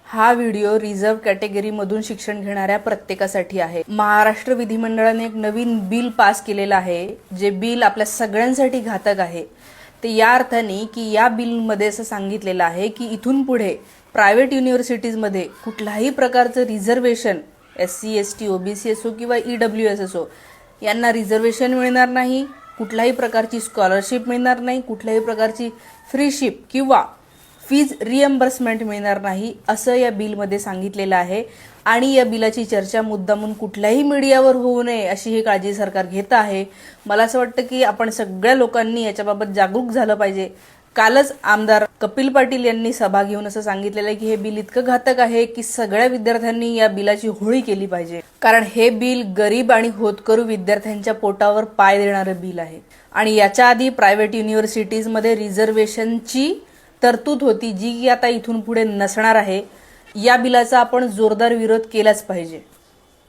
हा video reserve कॅटेगरीमधून शिक्षण घेणाऱ्या प्रत्येकासाठी आहे। महाराष्ट्र विधिमंडळाने एक नवीन बिल पास केलेलं आहे, जे बिल आपल्या सगळ्यांसाठी घातक आहे। ते या अर्थाने की या बिलमध्ये असं सांगितलेलं आहे की इथून पुढे प्रायव्हेट युनिव्हर्सिटीजमध्ये कुठल्याही प्रकारचं रिझर्वेशन SC ST OBC असो किंवा EWS असो यांना रिझर्वेशन मिळणार नाही, कुठल्याही प्रकारची स्कॉलरशिप मिळणार नाही, कुठल्याही प्रकारची फ्रीशिप किंवा फीज रिएम्बर्समेंट मिळणार नाही असं या बिलमध्ये सांगितलेलं आहे। आणि या बिलाची चर्चा मुद्दामून कुठल्याही मीडियावर होऊ नये अशी ही काळजी सरकार घेत आहे। मला असं वाटतं की आपण सगळ्या लोकांनी याच्याबाबत जागरूक झालं पाहिजे। कालच आमदार कपिल पाटील यांनी सभा घेऊन असं सांगितलेलं आहे की हे बिल इतकं घातक आहे की सगळ्या विद्यार्थ्यांनी या बिलाची होळी केली पाहिजे, कारण हे बिल गरीब आणि होतकरू विद्यार्थ्यांच्या पोटावर पाय देणारं बिल आहे। आणि याच्या आधी प्रायव्हेट युनिव्हर्सिटीजमध्ये रिझर्वेशनची तरतूद होती, जी आता इथून पुढे नसणार आहे। या बिलाचा आपण जोरदार विरोध केलाच पाहिजे।